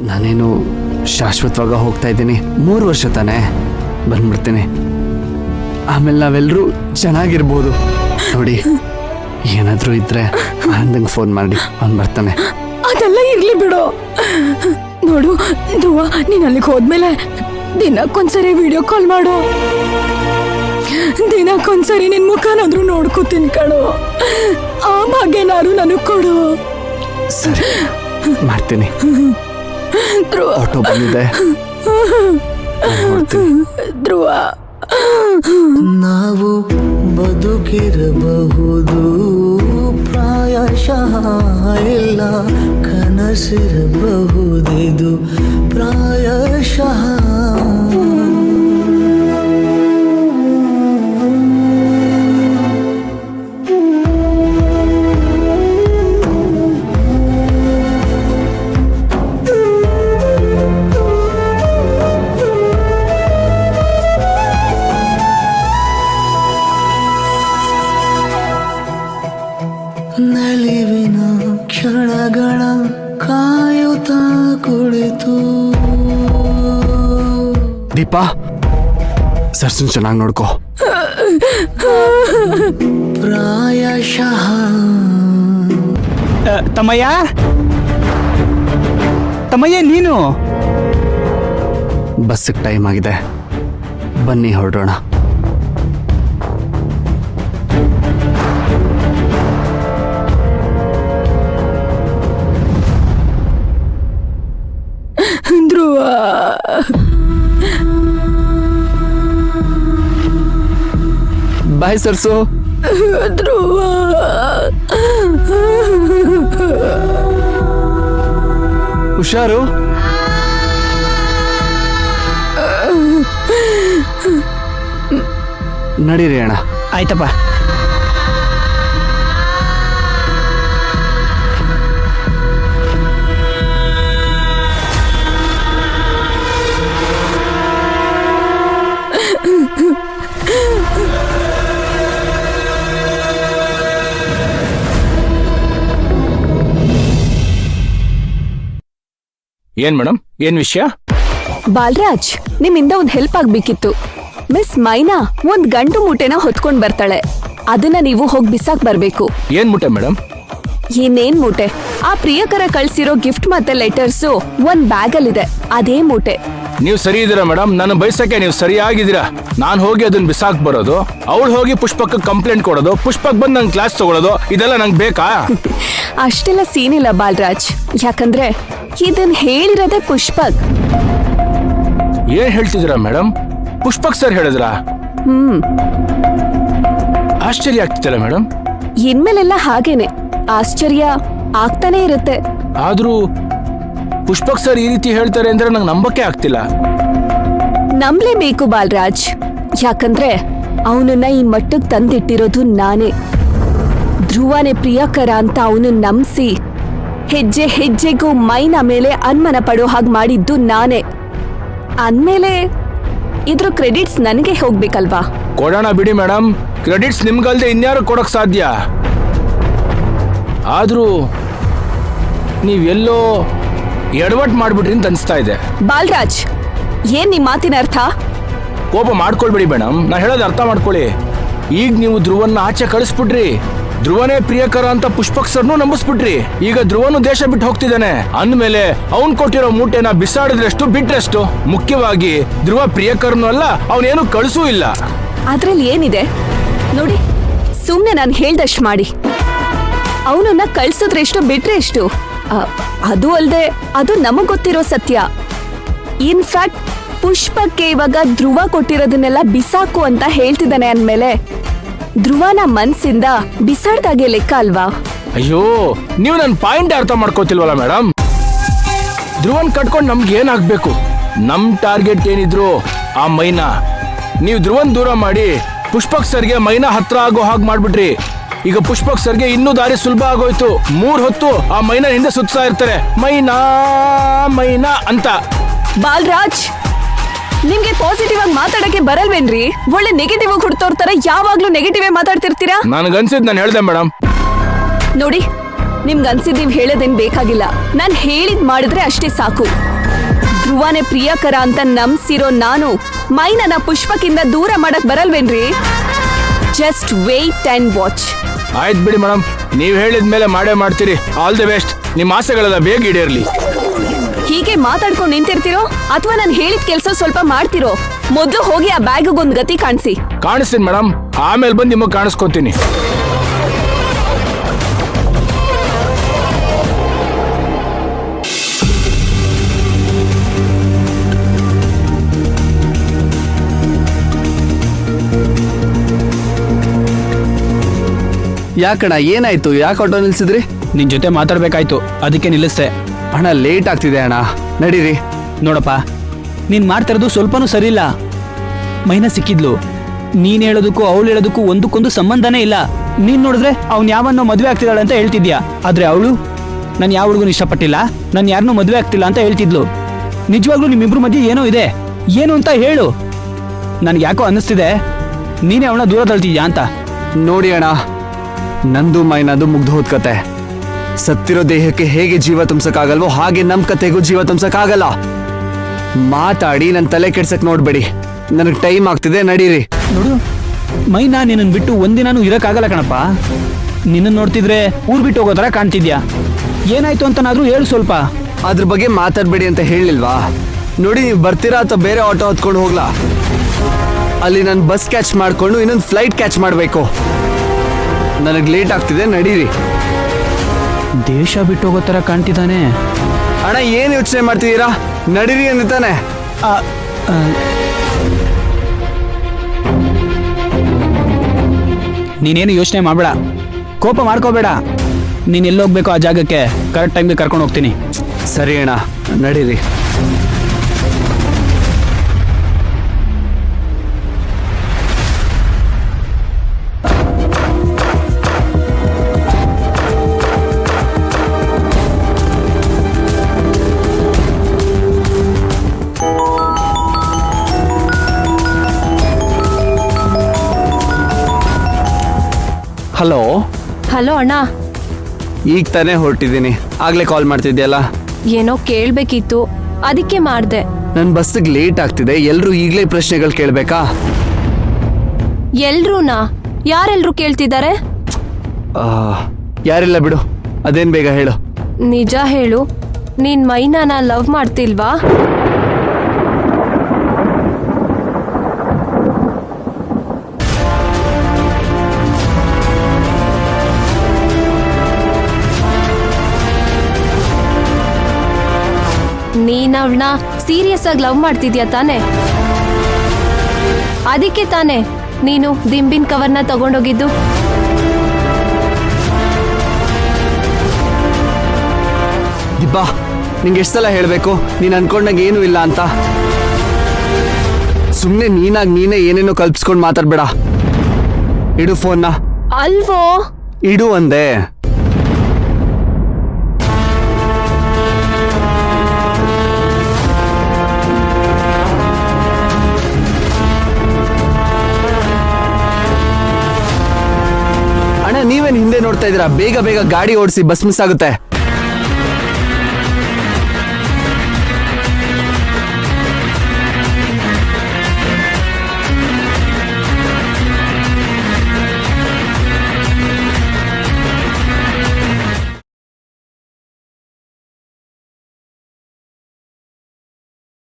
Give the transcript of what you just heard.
ನಾನೇನು ಶಾಶ್ವತವಾಗ ಹೋಗ್ತಾ ಇದ್ದೀನಿ. 3 ವರ್ಷ ತಾನೇ, ಬಂದ್ಬಿಡ್ತೀನಿ. ಆಮೇಲೆ ನಾವೆಲ್ಲರೂ ಚೆನ್ನಾಗಿರ್ಬೋದು. ನೋಡಿ, ಏನಾದರೂ ಇದ್ರೆ ಆನಂದಂಗೆ ಫೋನ್ ಮಾಡಿ, ಅವ್ನು ಬರ್ತಾನೆ. ಅದೆಲ್ಲ ಇರ್ಲಿ ಬಿಡು. ನೋಡು ಧ್ರುವ, ನೀನ್ ಅಲ್ಲಿಗೆ ಹೋದ್ಮೇಲೆ ದಿನಕ್ಕೊಂದ್ಸರಿ ವಿಡಿಯೋ ಕಾಲ್ ಮಾಡು. ದಿನಕ್ಕೊಂದ್ಸರಿ ನಿನ್ ಮುಖನಾದ್ರೂ ನೋಡ್ಕೋತೀನಿ ಕಣೋ. ಆ ಭಾಗ್ಯನಾರು ನನಗ್ ಕೊಡು. ಸರಿ, ಮಾಡ್ತೀನಿ. ಧ್ರುವ, ಆಟೋ ಬಂದಿದೆ. ಧ್ರುವ, ನಾವು ಬದುಕಿರಬಹುದು, ಪ್ರಾಯಶಃ ಇಲ್ಲ ಕನಸಿರಬಹುದಿದು ಪ್ರಾಯಶಃ. ನಲಿವಿನ ಕ್ಷಣಗಳ ಕಾಯುತ್ತಾ ಕುಳಿತು. ದೀಪಾ, ಸರ್ಸನ್ ಚೆನ್ನಾಗಿ ನೋಡ್ಕೋ. ಪ್ರಾಯಶಃ ತಮ್ಮಯ್ಯ, ತಮ್ಮಯ್ಯ ನೀನು? ಬಸ್ಸಿಗೆ ಟೈಮ್ ಆಗಿದೆ, ಬನ್ನಿ ಹೊರಡೋಣ. ಧ್ರುವ, ಬಾಯ್ ಸರ್ಸು. ಧ್ರುವ, ಹುಷಾರು. ನಡೀರಿ ಅಣ್ಣ. ಆಯ್ತಪ್ಪ. ಏನ್ ಮೇಡಮ್, ಏನ್ ವಿಷಯ? ಬಾಲರಾಜ್, ನಿಮ್ಮಿಂದ ಒಂದ್ ಹೆಲ್ಪ್ ಆಗ್ಬೇಕಿತ್ತು. ಮಿಸ್ ಮೈನಾ ಒಂದ್ ಗಂಟು ಮೂಟೆನ ಹೊತ್ಕೊಂಡ್ ಬರ್ತಾಳೆ. ಅದನ್ನ ನೀವು ಹೋಗಿ ಬಿಸಾಕ್ ಬರ್ಬೇಕು. ಏನ್ ಮುಟ್ಟೆ ಮೇಡಮ್? ಇನ್ನೇನ್ ಮೂಟೆ? ಆ ಪ್ರಿಯಕರ ಕಳ್ಸಿರೋ ಗಿಫ್ಟ್ ಮತ್ತೆ ಲೆಟರ್ಸು ಒಂದ್ ಬ್ಯಾಗ್ ಅಲ್ಲಿದೆ, ಅದೇ ಮೂಟೆ. ನೀವು ಸರಿ ಇದೀರಾ ಮೇಡಮ್? ನನ್ನ ಬಯಸಕ್ಕೆ ನೀವು ಸರಿಯಾಗಿದ್ದೀರಾ. ನಾನ್ ಹೋಗಿ ಅದನ್ನ ಬಿಸಾಕ್ ಬರೋದು, ಅವಳು ಹೋಗಿ ಪುಷ್ಪಕ್ಕೆ ಕಂಪ್ಲೇಂಟ್ ಕೊಡೋದು, ಪುಷ್ಪಕ್ ಬಂದು ನಂಗೆ ಕ್ಲಾಸ್ ತಗೊಳ್ಳೋದು, ಇದೆಲ್ಲ ನಂಗೆ ಬೇಕಾ? ಅಷ್ಟೆಲ್ಲ ಸೀನ್ ಇಲ್ಲ ಬಾಲರಾಜ್. ಯಾಕಂದ್ರೆ ಇದನ್ ಹೇಳಿರೋದೇ ಪುಷ್ಪಕ್. ಏನ್ ಹೇಳ್ತಿದ್ದೀರಾ ಮೇಡಮ್? ಪುಷ್ಪಕ್ ಸರ್ ಹೇಳಿದ್ರಾ? ಆಶ್ಚರ್ಯ ಆಗ್ತಿಲ್ಲ ಮೇಡಮ್. ಇನ್ಮೇಲೆಲ್ಲ ಹಾಗೇನೆ, ಆಶ್ಚರ್ಯ ಆಗ್ತಾನೆ ಇರುತ್ತೆ. ಆದ್ರೂ ಪುಷ್ಪಕ್ ಸರ್ ಈ ರೀತಿ ಹೇಳ್ತಾರೆ ಅಂದ್ರೆ ನಂಗೆ ನಂಬಕ್ಕೆ ಆಗ್ತಿಲ್ಲ. ನಂಬ್ಲೇಬೇಕು ಬಾಲರಾಜ್, ಯಾಕಂದ್ರೆ ಅವನನ್ನ ಈ ಮಟ್ಟಕ್ಕೆ ತಂದಿಟ್ಟಿರೋದು ನಾನೇ. ಧ್ರುವನೇ ಪ್ರಿಯಕರ ಅಂತ ಅವನು ನಂಬಿಸಿ ಹೆಜ್ಜೆ ಹೆಜ್ಜೆಗೂ ಮೈನಾ ಮೇಲೆ ಅನುಮಾನ ಪಡೋ ಹಾಗೆ ಮಾಡಿದ್ದು ನಾನೇ. ಅಂದ್ಮೇಲೆ ಇದ್ರ ಕ್ರೆಡಿಟ್ಸ್ ನನಗೆ ಹೋಗ್ಬೇಕಲ್ವಾ? ಕೊಡೋಣ ಬಿಡಿ ಮೇಡಮ್, ಕ್ರೆಡಿಟ್ಸ್ ನಿಮ್ಗಲ್ದೆ ಇನ್ಯಾರು ಕೊಡಕ್ ಸಾಧ್ಯ? ಆದ್ರೂ ನೀವೆಲ್ಲೋ ಎಡವಟ್ ಮಾಡ್ಬಿಟ್ರಿ ಅಂತ ಅನ್ಸ್ತಾ ಇದೆ. ಬಾಲರಾಜ್, ಏನ್ ನಿಮ್ ಮಾತಿನ ಅರ್ಥ? ಕೋಪ ಮಾಡ್ಕೊಳ್ಬೇಡಿ ಮೇಡಮ್, ನಾ ಹೇಳೋದು ಅರ್ಥ ಮಾಡ್ಕೊಳ್ಳಿ. ಈಗ ನೀವು ಧ್ರುವನ್ನ ಆಚೆ ಕಳಿಸ್ಬಿಟ್ರಿ, ಧ್ರುವನೇ ಪ್ರಿಯಕರ ಅಂತ ಪುಷ್ಪಕ್ ಸರ್ನು ನಂಬಿಸ್ಬಿಟ್ರಿ. ಈಗ ಧ್ರುವನು ದೇಶ ಬಿಟ್ಟು ಹೋಗ್ತಿದ್ದಾನೆ ಅಂದ್ಮೇಲೆ ಅವ್ನ್ ಕೊಟ್ಟಿರೋ ಮೂಟೆನ ಬಿಸಾಡಿದ್ರೆಷ್ಟು ಬಿಟ್ರೆಷ್ಟು? ಮುಖ್ಯವಾಗಿ ಧ್ರುವ ಪ್ರಿಯಕರನು ಅಲ್ಲ, ಅವನೇನು ಕಳಿಸೂ ಇಲ್ಲ. ಅದ್ರಲ್ಲಿ ಏನಿದೆ ನೋಡಿ, ಸುಮ್ನೆ ನಾನು ಹೇಳ್ದಷ್ಟು ಮಾಡಿ. ಅವನನ್ನ ಕಳ್ಸಿದ್ರೆ ಎಷ್ಟು, ಬಿಟ್ರೆ ಎಷ್ಟು? ಅದು ಅಲ್ದೆ ಅದು ನಮಗ್ ಗೊತ್ತಿರೋ ಸತ್ಯ. ಇನ್ಫ್ಯಾಕ್ಟ್ ಪುಷ್ಪಕ್ಕೆ ಇವಾಗ ಧ್ರುವ ಕೊಟ್ಟಿರೋದನ್ನೆಲ್ಲ ಬಿಸಾಕು ಅಂತ ಹೇಳ್ತಿದ್ದಾನೆ ಅಂದ್ಮೇಲೆ ಧ್ರುವನ ಮನ್ಸಿಂದ ಬಿಸಾಡ್ದಾಗೆ ಲೆಕ್ಕ ಅಲ್ವಾ? ಅಯ್ಯೋ, ನೀವು ನನ್ನ ಪಾಯಿಂಟ್ ಅರ್ಥ ಮಾಡ್ಕೋತಿಲ್ವಲ್ಲ ಮೇಡಮ್. ಧ್ರುವನ್ ಕಟ್ಕೊಂಡು ನಮ್ಗೆ ಏನಾಗ್ಬೇಕು? ನಮ್ ಟಾರ್ಗೆಟ್ ಏನಿದ್ರು ಆ ಮೈನಾ. ನೀವು ಧ್ರುವನ್ ದೂರ ಮಾಡಿ ಪುಷ್ಪಕ್ ಸರ್ಗೆ ಮೈನಾ ಹತ್ರ ಆಗೋ ಹಾಗೆ ಮಾಡ್ಬಿಟ್ರಿ. ಈಗ ಪುಷ್ಪಕ್ ಸರ್ಗೆ ಇನ್ನೂ ದಾರಿ ಸುಲಭ ಆಗೋಯ್ತು. 3 ಹೊತ್ತು ಆ ಮೈನಾ ಹಿಂದೆ ಸುತ್ತಾ ಇರ್ತಾರೆ, ಮೈನಾ ಮೈನಾ ಅಂತ. ಬಾಲರಾಜ್, ನಿಮ್ಗೆ ಪಾಸಿಟಿವ್ ಆಗಿ ಮಾತಾಡಕ್ಕೆ ಬರಲ್ವೇನ್ರಿ? ಒಳ್ಳೆ ನೆಗೆಟಿವ್ ಆಗಿ ಹುಡ್ತೋರ್ತಾರೆ, ಯಾವಾಗ್ಲೂ ನೆಗೆಟಿವ್ ಮಾತಾಡ್ತಿರ್ತೀರಾ. ನನ್ಗನ್ಸಿದ್ ನಾನು ಹೇಳ್ದೆ ಮೇಡಮ್. ನೋಡಿ, ನಿಮ್ಗೆ ಅನ್ಸಿದ್ ನೀವ್ ಹೇಳೋದೇನ್ ಬೇಕಾಗಿಲ್ಲ. ನಾನ್ ಹೇಳಿದ್ ಮಾಡಿದ್ರೆ ಅಷ್ಟೇ ಸಾಕು. ಧ್ರುವನೇ ಪ್ರಿಯಕರ ಅಂತ ನಂಬ್ಸಿರೋ ನಾನು ಮೈನನ ಪುಷ್ಪಕ್ಕಿಂತ ದೂರ ಮಾಡಕ್ ಬರಲ್ವೇನ್ರಿ? Just wait and watch. ಆಯ್ತು ಬಿಡಿ ಮೇಡಮ್, ನೀವ್ ಹೇಳಿದ್ಮೇಲೆ ಮಾಡೇ ಮಾಡ್ತೀರಿ. All the best. ನಿಮ್ಮ ಆಸೆಗಳೆಲ್ಲ ಬೇಗ ಈಡೇರ್ಲಿ. ಹೀಗೆ ಮಾತಾಡ್ಕೊಂಡು ನಿಂತಿರ್ತಿರೋ ಅಥವಾ ನಾನು ಹೇಳಿದ ಕೆಲಸ ಸ್ವಲ್ಪ ಮಾಡ್ತಿರೋ? ಮೊದ್ಲು ಹೋಗಿ ಆ ಬ್ಯಾಗ್ಗೊಂದು ಗತಿ ಕಾಣಿಸಿ. ಕಾಣಿಸ್ತೀನಿ ಮೇಡಮ್, ಆಮೇಲೆ ಬಂದು ನಿಮಗೆ ಕಾಣಿಸ್ಕೊತೀನಿ. ಯಾಕಣ್ಣ ಏನಾಯ್ತು? ಯಾಕೆ ಆಟೋ ನಿಲ್ಸಿದ್ರಿ? ನಿನ್ ಜೊತೆ ಮಾತಾಡ್ಬೇಕಾಯ್ತು, ಅದಕ್ಕೆ ನಿಲ್ಲಿಸ್ದೆ. ಅಣ್ಣ ಲೇಟ್ ಆಗ್ತಿದೆ ಅಣ್ಣ, ನಡೀರಿ. ನೋಡಪ್ಪ, ನೀನ್ ಮಾಡ್ತಿರೋದು ಸ್ವಲ್ಪನೂ ಸರಿಯಿಲ್ಲ. ಮೈನಾ ಸಿಕ್ಕಿದ್ಲು, ನೀನ್ ಹೇಳೋದಕ್ಕೂ ಅವಳು ಹೇಳೋದಕ್ಕೂ ಒಂದಕ್ಕೊಂದು ಸಂಬಂಧನೇ ಇಲ್ಲ. ನೀನ್ ನೋಡಿದ್ರೆ ಅವ್ನ್ ಯಾವನ್ನೋ ಮದ್ವೆ ಆಗ್ತಿದ್ದಾಳೆ ಅಂತ ಹೇಳ್ತಿದ್ಯಾ, ಆದ್ರೆ ಅವಳು ನಾನು ಯಾವ ಹುಡುಗನು ಇಷ್ಟಪಟ್ಟಿಲ್ಲ, ನಾನು ಯಾರನ್ನೂ ಮದ್ವೆ ಆಗ್ತಿಲ್ಲ ಅಂತ ಹೇಳ್ತಿದ್ಲು. ನಿಜವಾಗ್ಲೂ ನಿಮ್ಮಿಬ್ರು ಮಧ್ಯೆ ಏನೋ ಇದೆ, ಏನು ಅಂತ ಹೇಳು. ನನ್ಗೆ ಯಾಕೋ ಅನ್ನಿಸ್ತಿದೆ ನೀನೇ ಅವಳನ್ನ ದೂರ ತಳ್ತಿದ್ಯಾ ಅಂತ. ನೋಡಿ ಅಣ್ಣ, ನಂದು ಮೈನದು ಮುಗ್ದು ಹೋದ್ ಕತೆ. ಸತ್ತಿರೋ ದೇಹಕ್ಕೆ ಹೇಗೆ ಜೀವ ತುಂಬಸಕ್ಕಾಗಲ್ವೋ ಹಾಗೆ ನಮ್ ಕತೆಗೂ ಜೀವ ತುಂಬಸಕ್ಕಾಗಲ್ಲ. ಮಾತಾಡಿ ನನ್ ತಲೆ ಕೆಡ್ಸಕ್ ನೋಡ್ಬೇಡಿ. ನನಗ್ ಟೈಮ್ ಆಗ್ತಿದೆ, ನಡೀರಿ. ನೋಡು, ಮೈನಾ ನಿನ್ನನ್ ಬಿಟ್ಟು ಒಂದಿನಾನು ಇರಕ್ಕಾಗಲ್ಲ ಕಣಪ್ಪ. ನಿನ್ನನ್ ನೋಡ್ತಿದ್ರೆ ಊರ್ ಬಿಟ್ಟು ಹೋಗೋ ತರ ಕಾಣ್ತಿದ್ಯಾ. ಏನಾಯ್ತು ಅಂತನಾದ್ರೂ ಹೇಳು ಸ್ವಲ್ಪ. ಅದ್ರ ಬಗ್ಗೆ ಮಾತಾಡ್ಬೇಡಿ ಅಂತ ಹೇಳಿಲ್ವಾ? ನೋಡಿ, ನೀವು ಬರ್ತೀರಾ ಅಥವಾ ಬೇರೆ ಆಟೋ ಹತ್ಕೊಂಡು ಹೋಗ್ಲಾ? ಅಲ್ಲಿ ನಾನು ಬಸ್ ಕ್ಯಾಚ್ ಮಾಡ್ಕೊಂಡು ಇನ್ನೊಂದು ಫ್ಲೈಟ್ ಕ್ಯಾಚ್ ಮಾಡಬೇಕು. ನನಗೆ ಲೇಟ್ ಆಗ್ತಿದೆ, ನಡೀರಿ. ದೇಶ ಬಿಟ್ಟು ಹೋಗೋ ತರ ಕಾಣ್ತಿದ್ದಾನೆ. ಅಣ್ಣ ಏನ್ ಯೋಚನೆ ಮಾಡ್ತಿದ್ದೀರಾ? ನಡೀರಿ ಅಂತಾನೆ. ನೀನೇನು ಯೋಚನೆ ಮಾಡಬೇಡ, ಕೋಪ ಮಾಡ್ಕೋಬೇಡ. ನೀನ್ ಎಲ್ಲೋಗ್ಬೇಕು ಆ ಜಾಗಕ್ಕೆ ಕರೆಕ್ಟ್ ಟೈಮ್ಗೆ ಕರ್ಕೊಂಡು ಹೋಗ್ತೀನಿ. ಸರಿ ಅಣ್ಣ, ನಡೀರಿ. ಹಲೋ. ಹಲೋ ಅಣ್ಣ. ಈಗ ತಾನೇ ಹೊರಟಿದ್ದೀನಿ, ಆಗ್ಲೇ ಕಾಲ್ ಮಾಡ್ತಿದ್ಯಲ್ಲ. ಏನೋ ಕೇಳ್ಬೇಕಿತ್ತು, ಅದಕ್ಕೆ ಮಾಡ್ದೆ. ನನ್ನ ಬಸ್ಸಿಗೆ ಲೇಟ್ ಆಗ್ತಿದೆ, ಎಲ್ರು ಈಗಲೇ ಪ್ರಶ್ನೆಗಳು ಕೇಳ್ಬೇಕಾ? ಎಲ್ರೂನಾ? ಯಾರೆಲ್ರು ಕೇಳ್ತಿದ್ದಾರೆ? ಯಾರಿಲ್ಲ ಬಿಡು, ಅದೇನ್ ಬೇಗ ಹೇಳು. ನಿಜ ಹೇಳು, ನೀನ್ ಮೈನಾನ ಲವ್ ಮಾಡ್ತಿಲ್ವಾ? ನೀನ್ ಅವಳನ್ನ ಸೀರಿಯಸ್ ಆಗಿ ಲವ್ ಮಾಡ್ತಿದ್ಯಾ ತಾನೆ? ಅದಕ್ಕೆ ತಾನೆ ನೀನು ದಿಂಬಿನ ಕವರ್ನ ತಗೊಂಡೋಗಿದ್ದು. ದಿಬ್ಬಾ, ನಿಂಗೆ ಎಷ್ಟು ಸಲ ಹೇಳಬೇಕು ನೀನು ಅನ್ಕೊಂಡಂಗೆ ಏನೂ ಇಲ್ಲ ಅಂತ? ಸುಮ್ಮನೆ ನೀನೇ ಏನೇನೋ ಕಲ್ಪಿಸ್ಕೊಂಡು ಮಾತಾಡ್ಬೇಡ. ಇಡು ಫೋನ್ನ. ಅಲ್ವೋ? ಇಡು ಅಂದೆ. ಅಣ್ಣ, ನೀವೇನು ಹಿಂದೆ ನೋಡ್ತಾ ಇದ್ದೀರಾ? ಬೇಗ ಬೇಗ ಗಾಡಿ ಓಡಿಸಿ, ಬಸ್ ಮಿಸ್ ಆಗುತ್ತೆ.